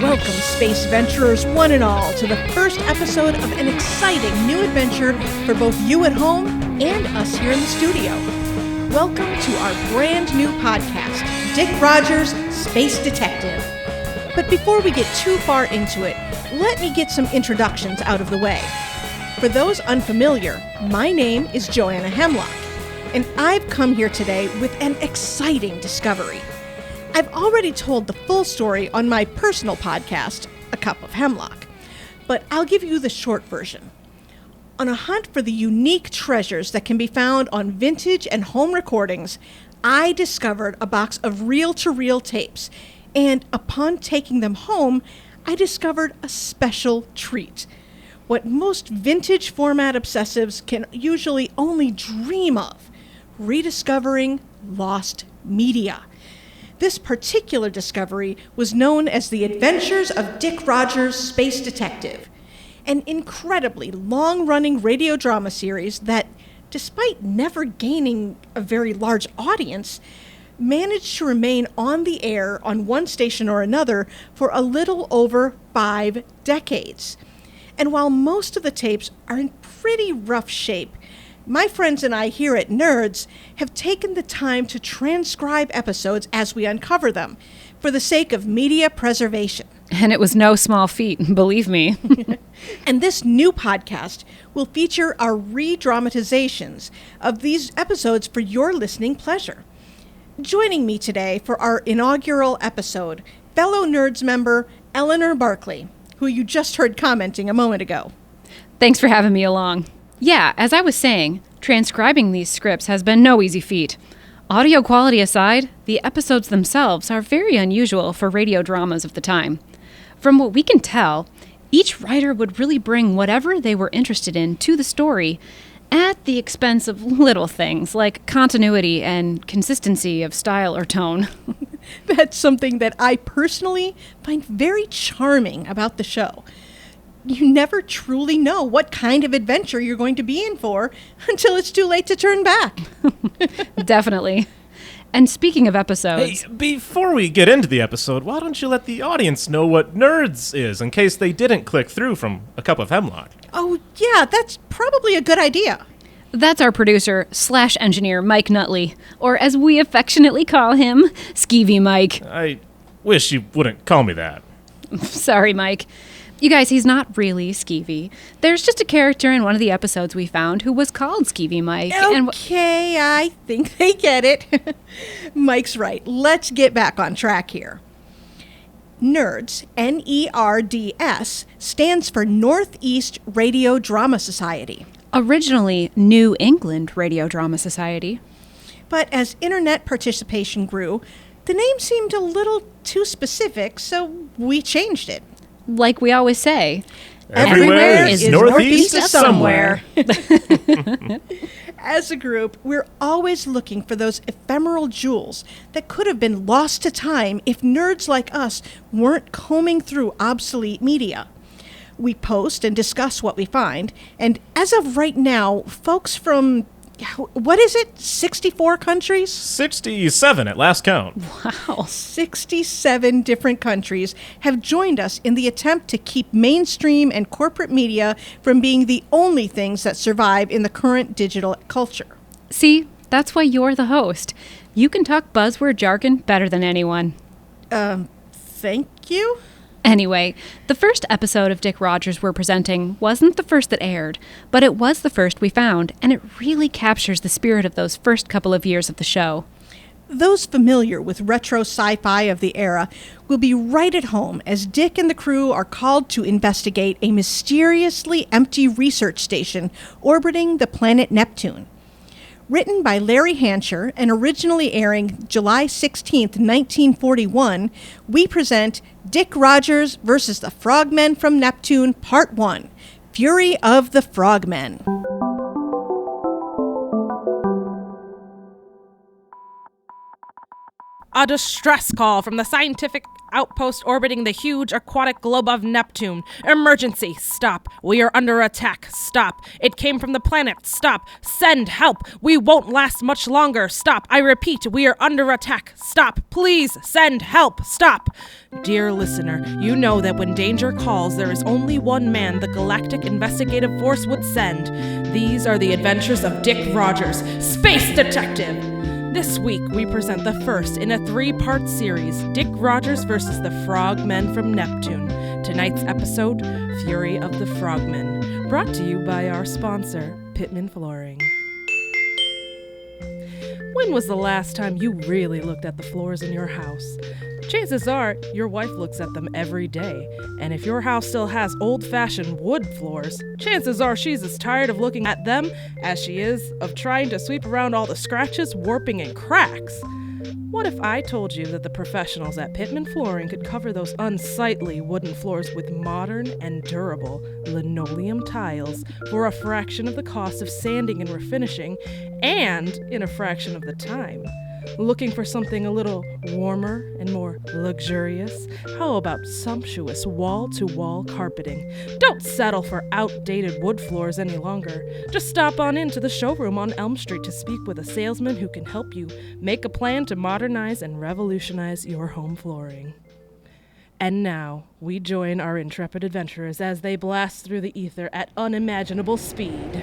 Welcome, space venturers, one and all, to the first episode of an exciting new adventure for both you at home and us here in the studio. Welcome to our brand new podcast, Dick Rogers, Space Detective. But before we get too far into it, let me get some introductions out of the way. For those unfamiliar, my name is Joanna Hemlock, and I've come here today with an exciting discovery. I've already told the full story on my personal podcast, A Cup of Hemlock, but I'll give you the short version. On a hunt for the unique treasures that can be found on vintage and home recordings, I discovered a box of reel-to-reel tapes, and upon taking them home, I discovered a special treat. What most vintage format obsessives can usually only dream of, rediscovering lost media. This particular discovery was known as The Adventures of Dick Rogers, Space Detective, an incredibly long-running radio drama series that, despite never gaining a very large audience, managed to remain on the air on one station or another for a little over 5 decades. And while most of the tapes are in pretty rough shape, my friends and I here at N.E.R.D.S have taken the time to transcribe episodes as we uncover them, for the sake of media preservation. And it was no small feat, believe me. And this new podcast will feature our re-dramatizations of these episodes for your listening pleasure. Joining me today for our inaugural episode, fellow N.E.R.D.S member Eleanor Barkley, who you just heard commenting a moment ago. Thanks for having me along. Yeah, as I was saying, transcribing these scripts has been no easy feat. Audio quality aside, the episodes themselves are very unusual for radio dramas of the time. From what we can tell, each writer would really bring whatever they were interested in to the story at the expense of little things like continuity and consistency of style or tone. That's something that I personally find very charming about the show. You never truly know what kind of adventure you're going to be in for until it's too late to turn back. Definitely. And speaking of episodes... Hey, before we get into the episode, why don't you let the audience know what N.E.R.D.S is, in case they didn't click through from A Cup of Hemlock? Oh, yeah, that's probably a good idea. That's our producer/engineer, Mike Nutley, or as we affectionately call him, Skeevy Mike. I wish you wouldn't call me that. Sorry, Mike. You guys, he's not really Skeevy. There's just a character in one of the episodes we found who was called Skeevy Mike. Okay, I think they get it. Mike's right. Let's get back on track here. N.E.R.D.S, N.E.R.D.S, stands for Northeast Radio Drama Society. Originally New England Radio Drama Society. But as internet participation grew, the name seemed a little too specific, so we changed it. Like we always say, everywhere is northeast of somewhere. As a group, we're always looking for those ephemeral jewels that could have been lost to time if nerds like us weren't combing through obsolete media. We post and discuss what we find, and as of right now, folks from, 64 countries? 67 at last count. Wow. 67 different countries have joined us in the attempt to keep mainstream and corporate media from being the only things that survive in the current digital culture. See, that's why you're the host. You can talk buzzword jargon better than anyone. Thank you? Anyway, the first episode of Dick Rogers we're presenting wasn't the first that aired, but it was the first we found, and it really captures the spirit of those first couple of years of the show. Those familiar with retro sci-fi of the era will be right at home as Dick and the crew are called to investigate a mysteriously empty research station orbiting the planet Neptune. Written by Larry Hancher and originally airing July 16th, 1941, we present Dick Rogers versus the Frogmen from Neptune, Part 1, Fury of the Frogmen. A distress call from the scientific outpost orbiting the huge aquatic globe of Neptune. Emergency. Stop. We are under attack. Stop. It came from the planet. Stop. Send help. We won't last much longer. Stop. I repeat, we are under attack. Stop. Please send help. Stop. Dear listener, you know that when danger calls, there is only one man the Galactic Investigative Force would send. These are the adventures of Dick Rogers, Space Detective. This week, we present the first in a 3-part series, Dick Rogers versus the Frogmen from Neptune. Tonight's episode, Fury of the Frogmen, brought to you by our sponsor, Pittman Flooring. When was the last time you really looked at the floors in your house? Chances are your wife looks at them every day, and if your house still has old-fashioned wood floors, chances are she's as tired of looking at them as she is of trying to sweep around all the scratches, warping, and cracks. What if I told you that the professionals at Pittman Flooring could cover those unsightly wooden floors with modern and durable linoleum tiles for a fraction of the cost of sanding and refinishing, and in a fraction of the time? Looking for something a little warmer and more luxurious? How about sumptuous wall-to-wall carpeting? Don't settle for outdated wood floors any longer. Just stop on into the showroom on Elm Street to speak with a salesman who can help you make a plan to modernize and revolutionize your home flooring. And now, we join our intrepid adventurers as they blast through the ether at unimaginable speed.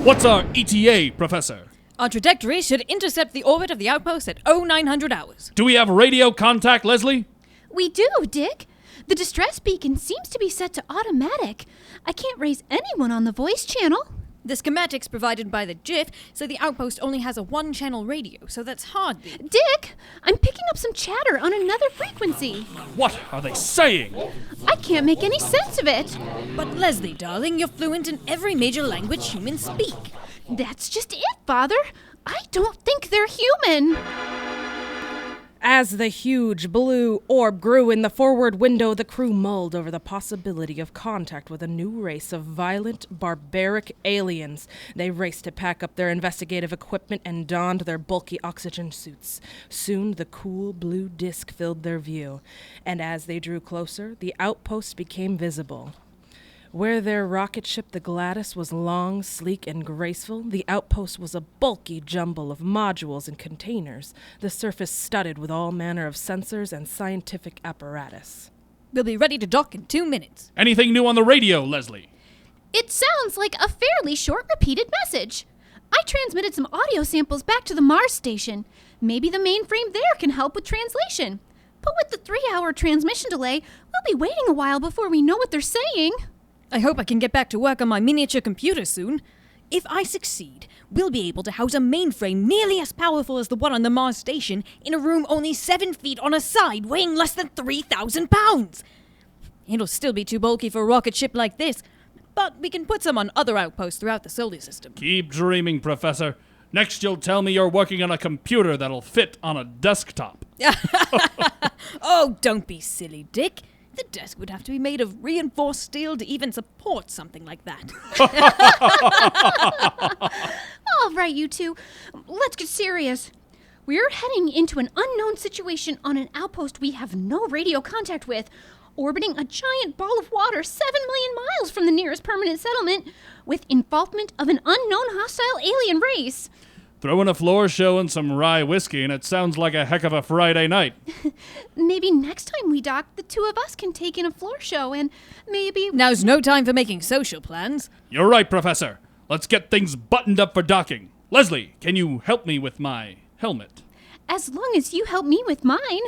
What's our ETA, Professor? Our trajectory should intercept the orbit of the outpost at 0900 hours. Do we have radio contact, Leslie? We do, Dick. The distress beacon seems to be set to automatic. I can't raise anyone on the voice channel. The schematics provided by the GIF say the outpost only has a 1-channel radio, so that's hardly... Dick, I'm picking up some chatter on another frequency. What are they saying? I can't make any sense of it. But Leslie, darling, you're fluent in every major language humans speak. That's just it, Father. I don't think they're human. As the huge blue orb grew in the forward window, the crew mulled over the possibility of contact with a new race of violent, barbaric aliens. They raced to pack up their investigative equipment and donned their bulky oxygen suits. Soon the cool blue disk filled their view, and as they drew closer, the outpost became visible. Where their rocket ship, the Gladys, was long, sleek, and graceful, the outpost was a bulky jumble of modules and containers, the surface studded with all manner of sensors and scientific apparatus. We'll be ready to dock in 2 minutes. Anything new on the radio, Leslie? It sounds like a fairly short repeated message. I transmitted some audio samples back to the Mars station. Maybe the mainframe there can help with translation. But with the 3-hour transmission delay, we'll be waiting a while before we know what they're saying. I hope I can get back to work on my miniature computer soon. If I succeed, we'll be able to house a mainframe nearly as powerful as the one on the Mars station in a room only 7 feet on a side, weighing less than 3,000 pounds. It'll still be too bulky for a rocket ship like this, but we can put some on other outposts throughout the solar system. Keep dreaming, Professor. Next you'll tell me you're working on a computer that'll fit on a desktop. Oh, don't be silly, Dick. The desk would have to be made of reinforced steel to even support something like that. All right, you two. Let's get serious. We're heading into an unknown situation on an outpost we have no radio contact with, orbiting a giant ball of water 7 million miles from the nearest permanent settlement, with involvement of an unknown hostile alien race. Throw in a floor show and some rye whiskey and it sounds like a heck of a Friday night. Maybe next time we dock, the two of us can take in a floor show and maybe... Now's no time for making social plans. You're right, Professor. Let's get things buttoned up for docking. Leslie, can you help me with my helmet? As long as you help me with mine.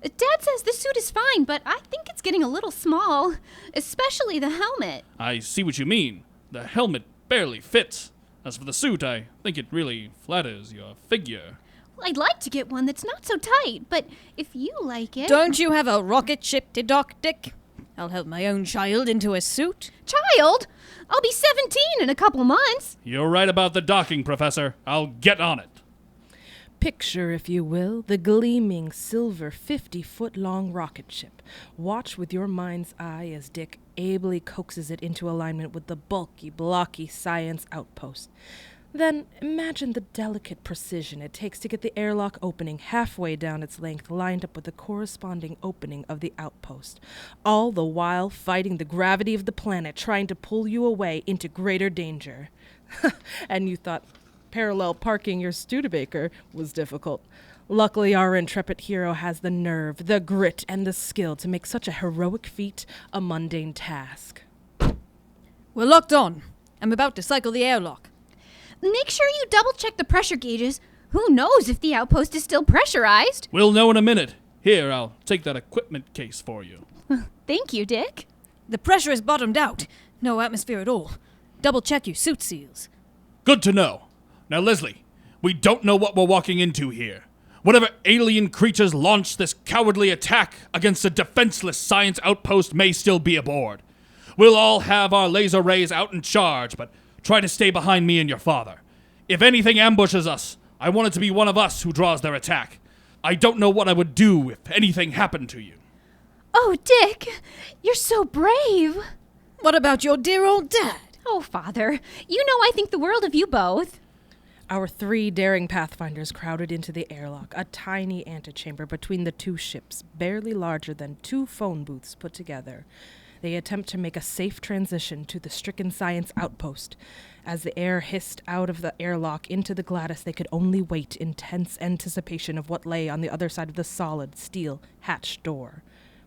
Dad says the suit is fine, but I think it's getting a little small, especially the helmet. I see what you mean. The helmet barely fits. As for the suit, I think it really flatters your figure. Well, I'd like to get one that's not so tight, but if you like it... Don't you have a rocket ship to dock, Dick? I'll help my own child into a suit. Child? I'll be 17 in a couple months. You're right about the docking, Professor. I'll get on it. Picture, if you will, the gleaming silver 50-foot-long rocket ship. Watch with your mind's eye as Dick ably coaxes it into alignment with the bulky, blocky science outpost. Then imagine the delicate precision it takes to get the airlock opening halfway down its length lined up with the corresponding opening of the outpost, all the while fighting the gravity of the planet trying to pull you away into greater danger. And you thought parallel parking your Studebaker was difficult. Luckily, our intrepid hero has the nerve, the grit, and the skill to make such a heroic feat a mundane task. We're locked on. I'm about to cycle the airlock. Make sure you double-check the pressure gauges. Who knows if the outpost is still pressurized? We'll know in a minute. Here, I'll take that equipment case for you. Thank you, Dick. The pressure is bottomed out. No atmosphere at all. Double-check your suit seals. Good to know. Now, Leslie, we don't know what we're walking into here. Whatever alien creatures launched this cowardly attack against a defenseless science outpost may still be aboard. We'll all have our laser rays out in charge, but try to stay behind me and your father. If anything ambushes us, I want it to be one of us who draws their attack. I don't know what I would do if anything happened to you. Oh, Dick, you're so brave. What about your dear old dad? Oh, Father, you know I think the world of you both. Our 3 daring pathfinders crowded into the airlock, a tiny antechamber between the 2 ships, barely larger than 2 phone booths put together. They attempt to make a safe transition to the stricken science outpost. As the air hissed out of the airlock into the Gladys, they could only wait in tense anticipation of what lay on the other side of the solid steel hatch door.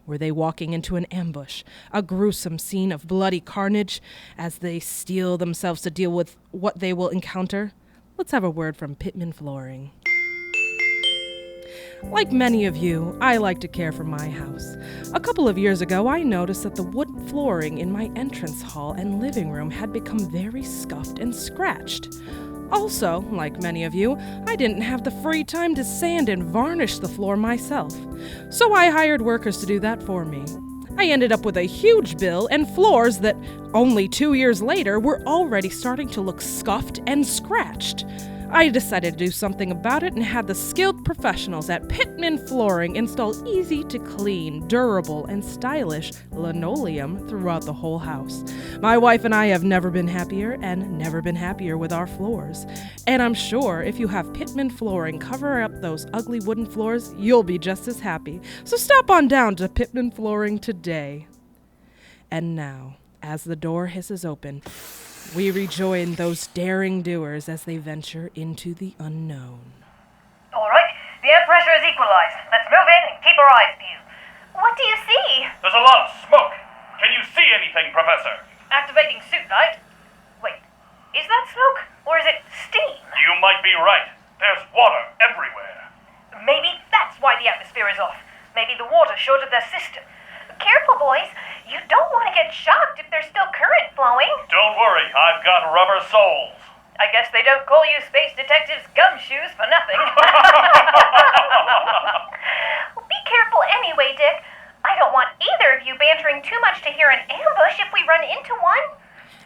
Were they walking into an ambush, a gruesome scene of bloody carnage as they steel themselves to deal with what they will encounter? Let's have a word from Pittman Flooring. Like many of you, I like to care for my house. A couple of years ago, I noticed that the wood flooring in my entrance hall and living room had become very scuffed and scratched. Also, like many of you, I didn't have the free time to sand and varnish the floor myself. So I hired workers to do that for me. I ended up with a huge bill and floors that, only 2 years later, were already starting to look scuffed and scratched. I decided to do something about it and had the skilled professionals at Pittman Flooring install easy-to-clean, durable, and stylish linoleum throughout the whole house. My wife and I have never been happier and never been happier with our floors. And I'm sure if you have Pittman Flooring cover up those ugly wooden floors, you'll be just as happy. So stop on down to Pittman Flooring today. And now, as the door hisses open, we rejoin those daring doers as they venture into the unknown. All right, the air pressure is equalized. Let's move in and keep our eyes peeled. What do you see? There's a lot of smoke. Can you see anything, Professor? Activating suit light. Wait, is that smoke or is it steam? You might be right. There's water everywhere. Maybe that's why the atmosphere is off. Maybe the water shorted their system. Careful, boys. You don't want to get shocked if there's still current flowing. Don't worry, I've got rubber soles. I guess they don't call you space detectives gumshoes for nothing. Well, be careful anyway, Dick. I don't want either of you bantering too much to hear an ambush if we run into one.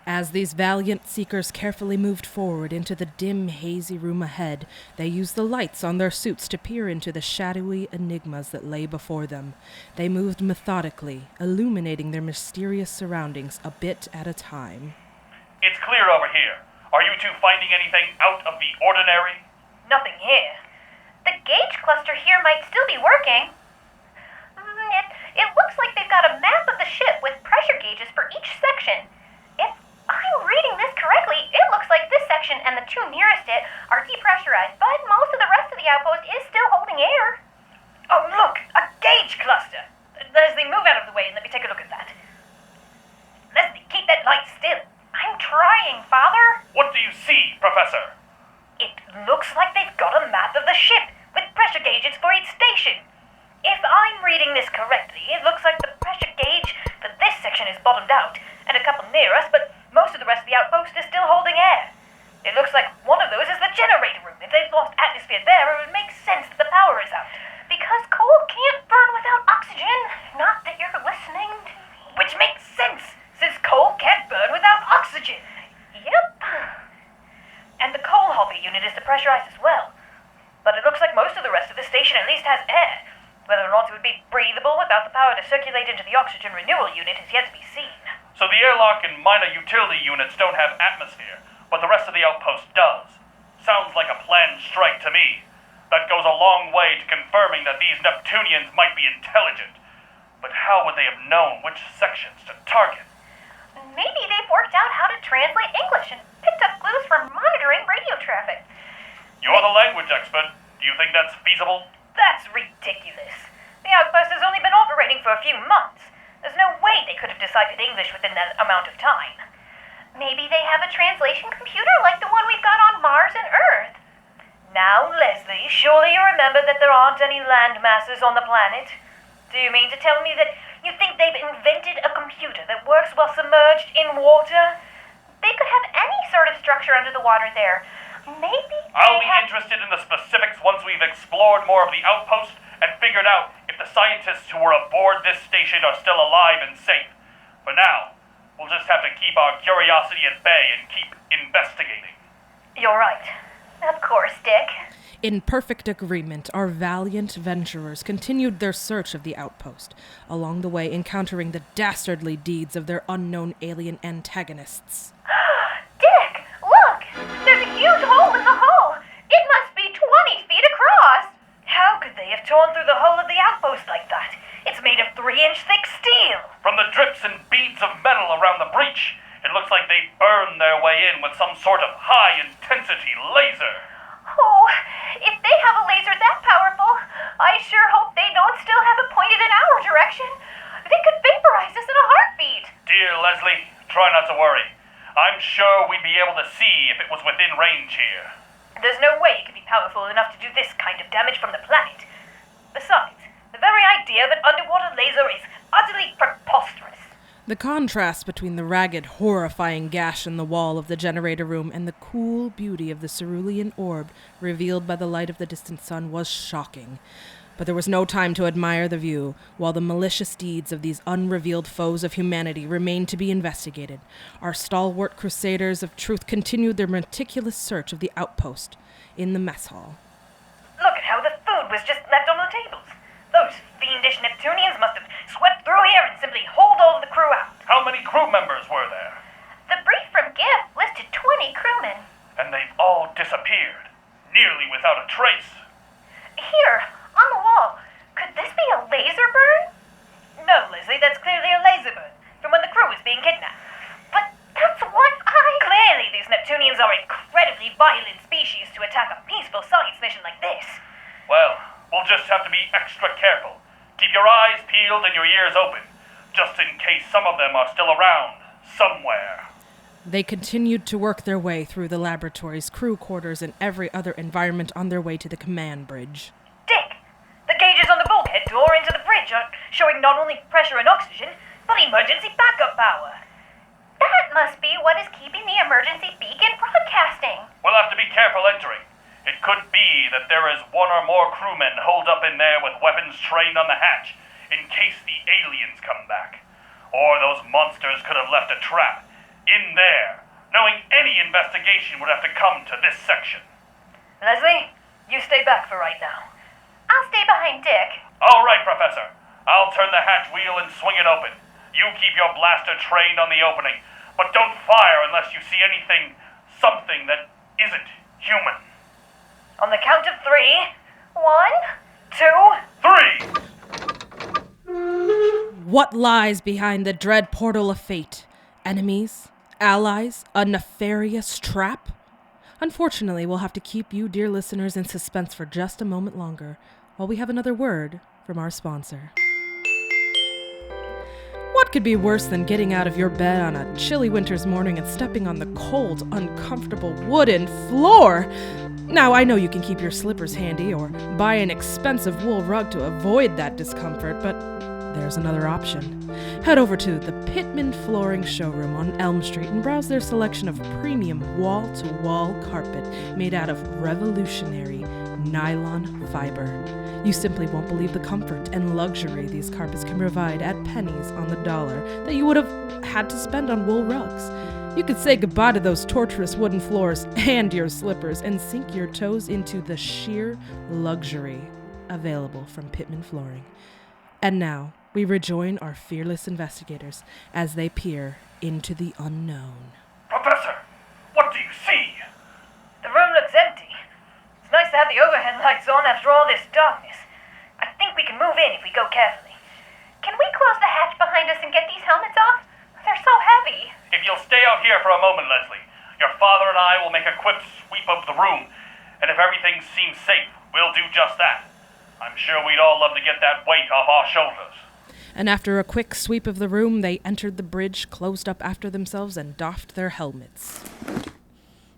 As these valiant seekers carefully moved forward into the dim, hazy room ahead, they used the lights on their suits to peer into the shadowy enigmas that lay before them. They moved methodically, illuminating their mysterious surroundings a bit at a time. It's clear over here. Are you two finding anything out of the ordinary? Nothing here. The gauge cluster here might still be working. It looks like they've got a map of the ship with pressure gauges for each section. If I'm reading this correctly, it looks like this section and the 2 nearest it are depressurized, but most of the rest of the outpost is still holding air. Oh, look, a gauge cluster. Leslie, move out of the way and let me take a look at that. Leslie, keep that light still. I'm trying, Father. What do you see, Professor? It looks like they've got a map of the ship with pressure gauges for each station. If I'm reading this correctly, it looks like the pressure gauge for this section is bottomed out, and a couple near us, but most of the rest of the outpost is still holding air. It looks like one of those is the generator room. If they've lost atmosphere there, it would make sense that the power is out. Because coal can't burn without oxygen. Not that you're listening to me. Which makes sense, since coal can't burn without oxygen. Yep. And the coal hopper unit is depressurized as well. But it looks like most of the rest of the station at least has air. Whether or not it would be breathable without the power to circulate into the oxygen renewal unit is yet to be seen. So the airlock and minor utility units don't have atmosphere, but but the rest of the outpost does. Sounds like a planned strike to me. That goes a long way to confirming that these Neptunians might be intelligent. But how would they have known which sections to target? Maybe they've worked out how to translate English and picked up clues from monitoring radio traffic. You're the language expert. Do you think that's feasible? That's ridiculous. The outpost has only been operating for a few months. There's no way they could have deciphered English within that amount of time. Maybe they have a translation computer like the one we've got on Mars and Earth. Now, Leslie, surely you remember that there aren't any land masses on the planet? Do you mean to tell me that you think they've invented a computer that works while submerged in water? They could have any sort of structure under the water there. Maybe I'll be interested in the specifics once we've explored more of the outpost and figured out if the scientists who were aboard this station are still alive and safe. For now, we'll just have to keep our curiosity at bay and keep investigating. You're right. Of course, Dick. In perfect agreement, our valiant venturers continued their search of the outpost, along the way encountering the dastardly deeds of their unknown alien antagonists. Dick, look! There's a huge hole in the hull! It must be 20 feet across! How could they have torn through the hull of the outpost like that? It's made of 3-inch thick steel. From the drips and beads of metal around the breach, it looks like they burned their way in with some sort of high-intensity laser. Oh, if they have a laser that powerful, I sure hope they don't still have it pointed in our direction. They could vaporize us in a heartbeat. Dear Leslie, try not to worry. I'm sure we'd be able to see if it was within range here. There's no way it could be powerful enough to do this kind of damage from the planet. Besides, the very idea of an underwater laser is utterly preposterous. The contrast between the ragged, horrifying gash in the wall of the generator room and the cool beauty of the cerulean orb revealed by the light of the distant sun was shocking. But there was no time to admire the view, while the malicious deeds of these unrevealed foes of humanity remained to be investigated. Our stalwart crusaders of truth continued their meticulous search of the outpost in the mess hall. Look at how the food was just left on the tables. Those fiendish Neptunians must have swept through here and simply hauled all of the crew out. How many crew members were there? The brief from GIF listed 20 crewmen. And they've all disappeared, nearly without a trace. Here, on the wall, could this be a laser burn? No, Lizzie, that's clearly a laser burn from when the crew was being kidnapped. But that's what Clearly, these Neptunians are incredibly violent species to attack a peaceful science mission like this. Well, we'll just have to be extra careful. Keep your eyes peeled and your ears open, just in case some of them are still around, somewhere. They continued to work their way through the laboratories, crew quarters, and every other environment on their way to the command bridge. Dick, the gauges on the bulkhead door into the bridge are showing not only pressure and oxygen, but emergency backup power. That must be what is keeping the emergency beacon broadcasting. We'll have to be careful entering. It could be that there is one or more crewmen holed up in there with weapons trained on the hatch, in case the aliens come back. Or those monsters could have left a trap in there, knowing any investigation would have to come to this section. Leslie, you stay back for right now. I'll stay behind Dick. All right, Professor. I'll turn the hatch wheel and swing it open. You keep your blaster trained on the opening, but don't fire unless you see something that isn't human. On the count of 3. 1, 2, 3. What lies behind the dread portal of fate? Enemies? Allies? A nefarious trap? Unfortunately, we'll have to keep you, dear listeners, in suspense for just a moment longer, while we have another word from our sponsor. What could be worse than getting out of your bed on a chilly winter's morning and stepping on the cold, uncomfortable wooden floor? Now, I know you can keep your slippers handy or buy an expensive wool rug to avoid that discomfort, but there's another option. Head over to the Pittman Flooring Showroom on Elm Street and browse their selection of premium wall-to-wall carpet made out of revolutionary nylon fiber. You simply won't believe the comfort and luxury these carpets can provide at pennies on the dollar that you would have had to spend on wool rugs. You could say goodbye to those torturous wooden floors and your slippers and sink your toes into the sheer luxury available from Pittman Flooring. And now, we rejoin our fearless investigators as they peer into the unknown. Professor, what do you see? lights on after all this darkness. I think we can move in if we go carefully. Can we close the hatch behind us and get these helmets off? They're so heavy. If you'll stay out here for a moment, Leslie, your father and I will make a quick sweep of the room, and if everything seems safe, we'll do just that. I'm sure we'd all love to get that weight off our shoulders. And after a quick sweep of the room, they entered the bridge, closed up after themselves, and doffed their helmets.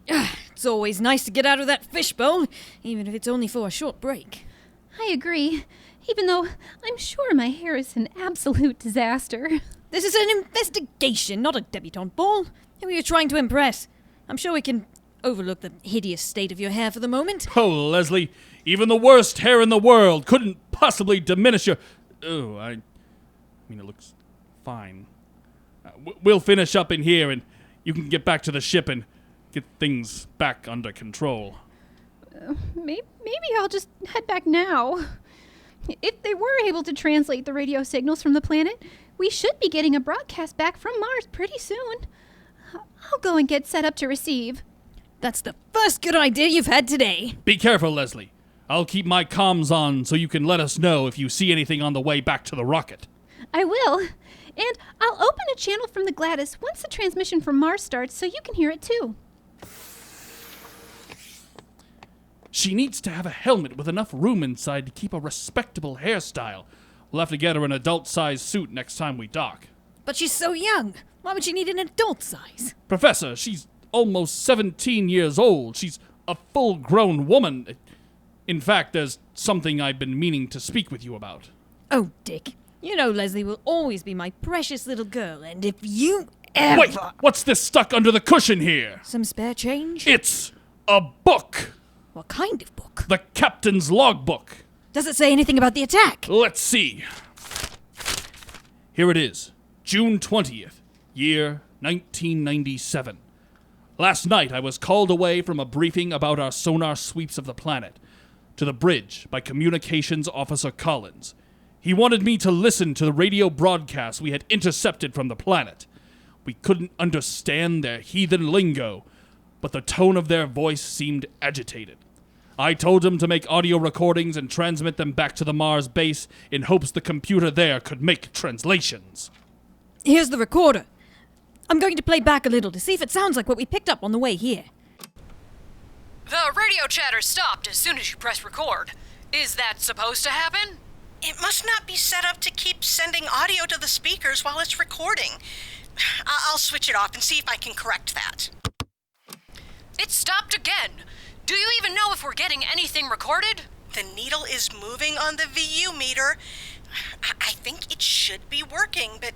It's always nice to get out of that fishbowl, even if it's only for a short break. I agree, even though I'm sure my hair is an absolute disaster. This is an investigation, not a debutante ball. Who are you trying to impress? I'm sure we can overlook the hideous state of your hair for the moment. Oh, Leslie, even the worst hair in the world couldn't possibly diminish your... Oh, I mean, it looks fine. We'll finish up in here, and you can get back to the ship and get things back under control. Maybe I'll just head back now. If they were able to translate the radio signals from the planet, we should be getting a broadcast back from Mars pretty soon. I'll go and get set up to receive. That's the first good idea you've had today. Be careful, Leslie. I'll keep my comms on so you can let us know if you see anything on the way back to the rocket. I will. And I'll open a channel from the GLaDOS once the transmission from Mars starts so you can hear it too. She needs to have a helmet with enough room inside to keep a respectable hairstyle. We'll have to get her an adult-sized suit next time we dock. But she's so young. Why would she need an adult size? Professor, she's almost 17 years old. She's a full-grown woman. In fact, there's something I've been meaning to speak with you about. Oh, Dick. You know Leslie will always be my precious little girl, and if you ever... Wait! What's this stuck under the cushion here? Some spare change? It's a book! What kind of book? The captain's logbook. Does it say anything about the attack? Let's see. Here it is. June 20th, year 1997. Last night I was called away from a briefing about our sonar sweeps of the planet to the bridge by Communications Officer Collins. He wanted me to listen to the radio broadcasts we had intercepted from the planet. We couldn't understand their heathen lingo, but the tone of their voice seemed agitated. I told him to make audio recordings and transmit them back to the Mars base in hopes the computer there could make translations. Here's the recorder. I'm going to play back a little to see if it sounds like what we picked up on the way here. The radio chatter stopped as soon as you press record. Is that supposed to happen? It must not be set up to keep sending audio to the speakers while it's recording. I'll switch it off and see if I can correct that. It stopped again. Do you even know if we're getting anything recorded? The needle is moving on the VU meter. I think it should be working, but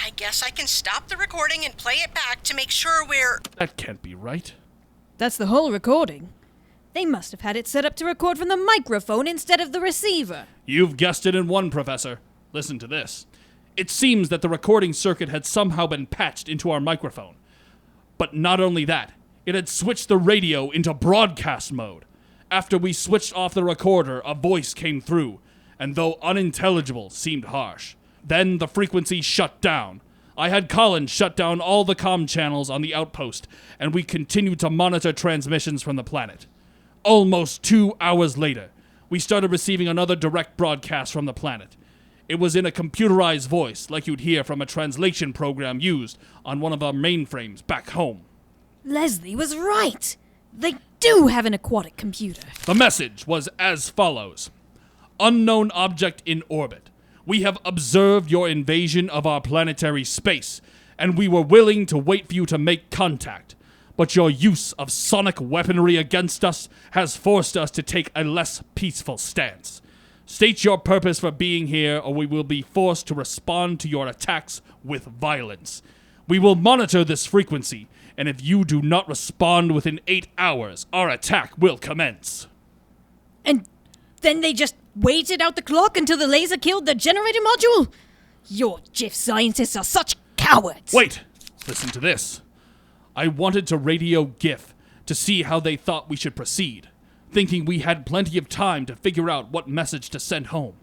I guess I can stop the recording and play it back to make sure we're... That can't be right. That's the whole recording. They must have had it set up to record from the microphone instead of the receiver. You've guessed it in one, Professor. Listen to this. It seems that the recording circuit had somehow been patched into our microphone. But not only that, it had switched the radio into broadcast mode. After we switched off the recorder, a voice came through, and though unintelligible, seemed harsh. Then the frequency shut down. I had Collins shut down all the comm channels on the outpost, and we continued to monitor transmissions from the planet. Almost 2 hours later, we started receiving another direct broadcast from the planet. It was in a computerized voice, like you'd hear from a translation program used on one of our mainframes back home. Leslie was right. They do have an aquatic computer. The message was as follows. Unknown object in orbit. We have observed your invasion of our planetary space, and we were willing to wait for you to make contact. But your use of sonic weaponry against us has forced us to take a less peaceful stance. State your purpose for being here, or we will be forced to respond to your attacks with violence. We will monitor this frequency, and if you do not respond within 8 hours, our attack will commence. And then they just waited out the clock until the laser killed the generator module? Your GIF scientists are such cowards! Wait! Listen to this. I wanted to radio GIF to see how they thought we should proceed, thinking we had plenty of time to figure out what message to send home.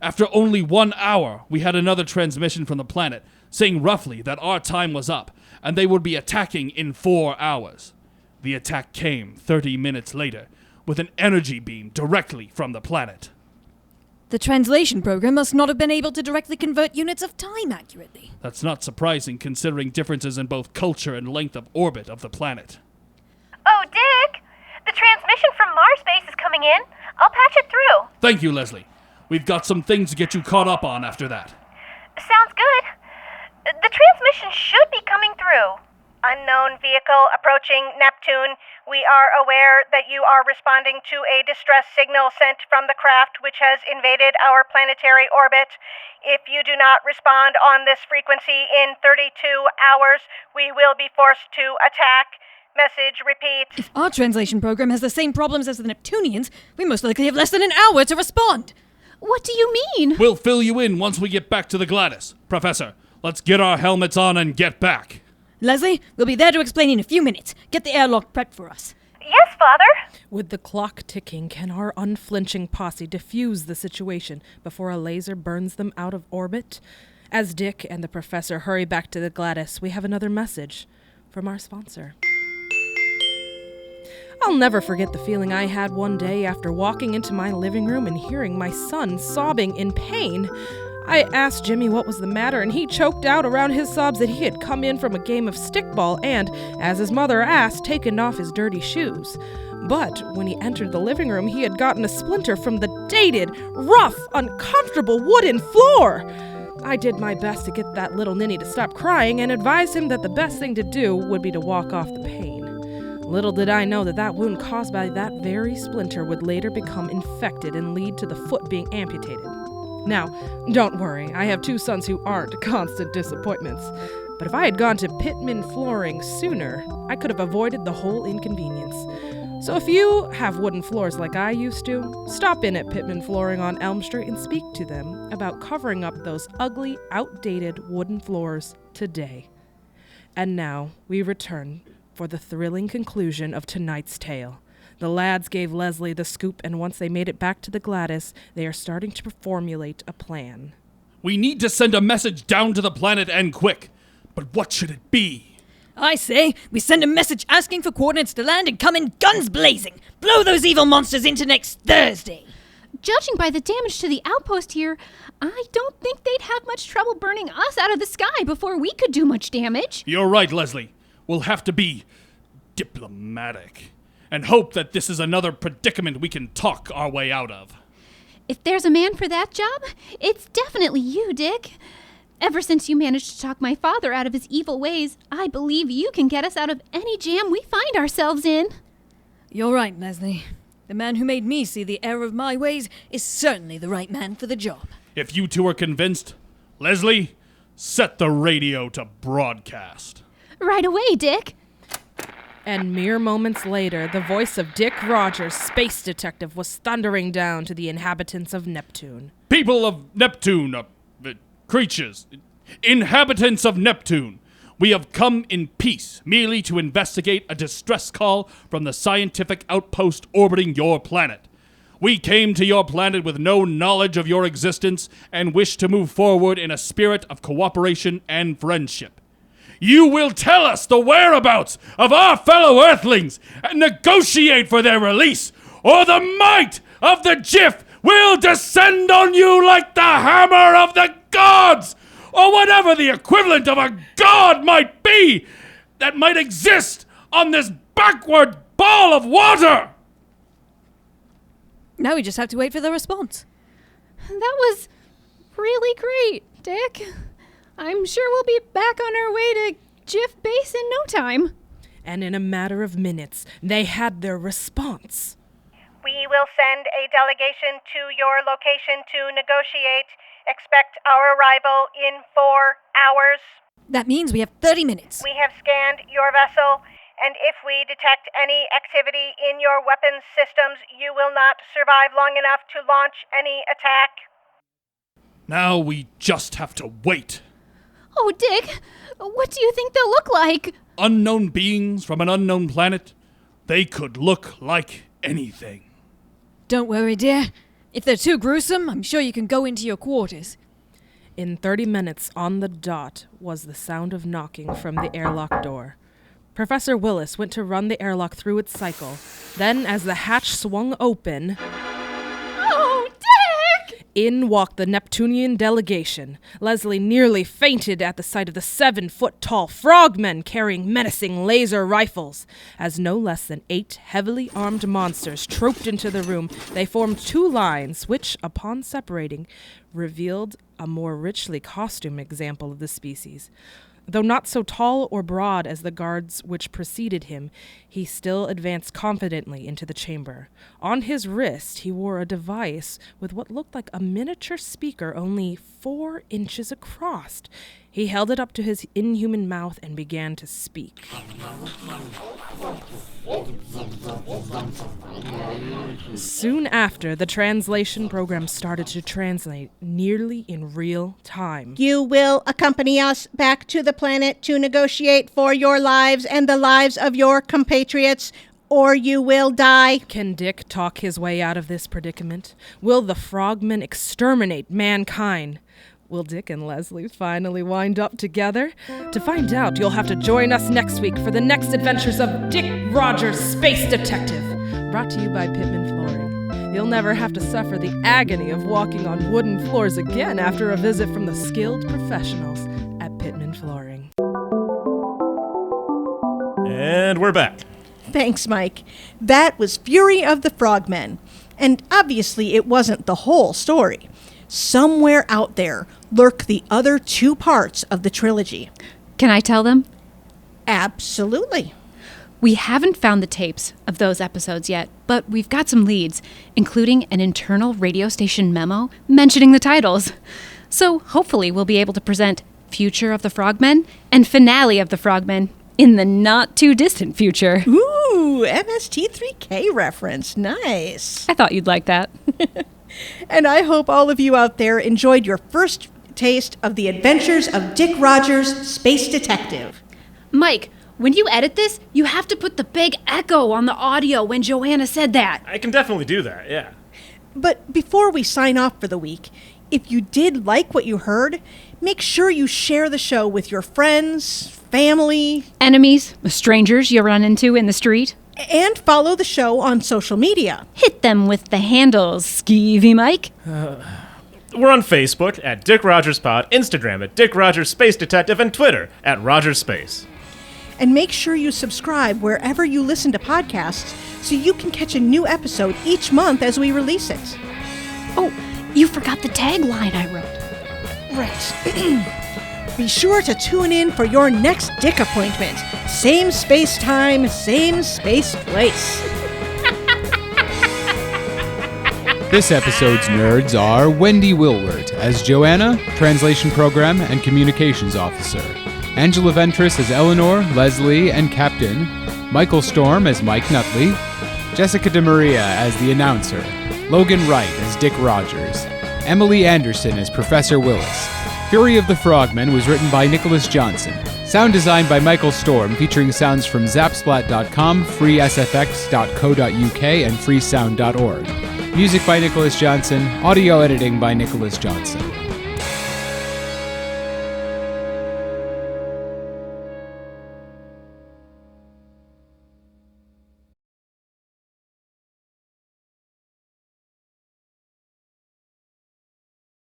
After only 1 hour, we had another transmission from the planet, saying roughly that our time was up, and they would be attacking in 4 hours. The attack came 30 minutes later, with an energy beam directly from the planet. The translation program must not have been able to directly convert units of time accurately. That's not surprising considering differences in both culture and length of orbit of the planet. Oh, Dick! The transmission from Mars base is coming in. I'll patch it through. Thank you, Leslie. We've got some things to get you caught up on after that. Sounds good. The transmission should be coming through. Unknown vehicle approaching Neptune. We are aware that you are responding to a distress signal sent from the craft which has invaded our planetary orbit. If you do not respond on this frequency in 32 hours, we will be forced to attack. Message repeat. If our translation program has the same problems as the Neptunians, we most likely have less than an hour to respond. What do you mean? We'll fill you in once we get back to the Gladys. Professor, let's get our helmets on and get back. Leslie, we'll be there to explain in a few minutes. Get the airlock prepped for us. Yes, Father. With the clock ticking, can our unflinching posse defuse the situation before a laser burns them out of orbit? As Dick and the professor hurry back to the Gladys, we have another message from our sponsor. I'll never forget the feeling I had one day after walking into my living room and hearing my son sobbing in pain. I asked Jimmy what was the matter, and he choked out around his sobs that he had come in from a game of stickball and, as his mother asked, taken off his dirty shoes. But when he entered the living room, he had gotten a splinter from the dated, rough, uncomfortable wooden floor. I did my best to get that little ninny to stop crying and advised him that the best thing to do would be to walk off the pain. Little did I know that wound caused by that very splinter would later become infected and lead to the foot being amputated. Now, don't worry, I have 2 sons who aren't constant disappointments. But if I had gone to Pittman Flooring sooner, I could have avoided the whole inconvenience. So if you have wooden floors like I used to, stop in at Pittman Flooring on Elm Street and speak to them about covering up those ugly, outdated wooden floors today. And now we return for the thrilling conclusion of tonight's tale. The lads gave Leslie the scoop, and once they made it back to the Gladys, they are starting to formulate a plan. We need to send a message down to the planet and quick. But what should it be? I say, we send a message asking for coordinates to land and come in guns blazing. Blow those evil monsters into next Thursday. Judging by the damage to the outpost here, I don't think they'd have much trouble burning us out of the sky before we could do much damage. You're right, Leslie. We'll have to be diplomatic and hope that this is another predicament we can talk our way out of. If there's a man for that job, it's definitely you, Dick. Ever since you managed to talk my father out of his evil ways, I believe you can get us out of any jam we find ourselves in. You're right, Leslie. The man who made me see the error of my ways is certainly the right man for the job. If you two are convinced, Leslie, set the radio to broadcast. Right away, Dick. And mere moments later, the voice of Dick Rogers, space detective, was thundering down to the inhabitants of Neptune. People of Neptune, creatures, inhabitants of Neptune, we have come in peace merely to investigate a distress call from the scientific outpost orbiting your planet. We came to your planet with no knowledge of your existence and wish to move forward in a spirit of cooperation and friendship. You will tell us the whereabouts of our fellow Earthlings and negotiate for their release, or the might of the Jiff will descend on you like the hammer of the gods, or whatever the equivalent of a god might be that might exist on this backward ball of water. Now we just have to wait for the response. That was really great, Dick. I'm sure we'll be back on our way to Jiff Base in no time. And in a matter of minutes, they had their response. We will send a delegation to your location to negotiate. Expect our arrival in 4 hours. That means we have 30 minutes. We have scanned your vessel, and if we detect any activity in your weapons systems, you will not survive long enough to launch any attack. Now we just have to wait. Oh, Dick, what do you think they'll look like? Unknown beings from an unknown planet? They could look like anything. Don't worry, dear. If they're too gruesome, I'm sure you can go into your quarters. In 30 minutes on the dot was the sound of knocking from the airlock door. Professor Willis went to run the airlock through its cycle. Then, as the hatch swung open... Oh, Dick! In walked the Neptunian delegation. Leslie nearly fainted at the sight of the 7-foot-tall frogmen carrying menacing laser rifles. As no less than 8 heavily armed monsters trooped into the room, they formed 2 lines, which, upon separating, revealed a more richly costumed example of the species. Though not so tall or broad as the guards which preceded him, he still advanced confidently into the chamber. On his wrist he wore a device with what looked like a miniature speaker only 4 inches across. He held it up to his inhuman mouth and began to speak. Soon after, the translation program started to translate nearly in real time. You will accompany us back to the planet to negotiate for your lives and the lives of your compatriots, or you will die. Can Dick talk his way out of this predicament? Will the Frogmen exterminate mankind? Will Dick and Leslie finally wind up together? To find out, you'll have to join us next week for the next adventures of Dick Rogers, Space Detective. Brought to you by Pittman Flooring. You'll never have to suffer the agony of walking on wooden floors again after a visit from the skilled professionals at Pittman Flooring. And we're back. Thanks, Mike. That was Fury of the Frogmen. And obviously it wasn't the whole story. Somewhere out there lurk the other 2 parts of the trilogy. Can I tell them? Absolutely. We haven't found the tapes of those episodes yet, but we've got some leads, including an internal radio station memo mentioning the titles. So hopefully we'll be able to present Future of the Frogmen and Finale of the Frogmen in the not-too-distant future. Ooh, MST3K reference. Nice. I thought you'd like that. And I hope all of you out there enjoyed your first taste of the adventures of Dick Rogers, Space Detective. Mike, when you edit this, you have to put the big echo on the audio when Joanna said that. I can definitely do that, yeah. But before we sign off for the week, if you did like what you heard, make sure you share the show with your friends, family, enemies, strangers you run into in the street. And follow the show on social media. Hit them with the handles, Skeevy Mike. We're on Facebook at Dick Rogers Pod, Instagram at Dick Rogers Space Detective, and Twitter at Rogers Space. And make sure you subscribe wherever you listen to podcasts so you can catch a new episode each month as we release it. Oh, you forgot the tagline I wrote. Right. Be sure to tune in for your next Dick appointment. Same space time, same space place. This episode's nerds are Wendy Wilwert as Joanna, Translation Program and Communications Officer, Angela Ventris as Eleanor, Leslie, and Captain, Michael Storm as Mike Nutley, Jessica DeMaria as the Announcer, Logan Wright as Dick Rogers, Emily Anderson as Professor Willis. Fury of the Frogmen was written by Nicholas Johnson. Sound design by Michael Storm, featuring sounds from Zapsplat.com, freesfx.co.uk, and freesound.org. Music by Nicholas Johnson. Audio editing by Nicholas Johnson.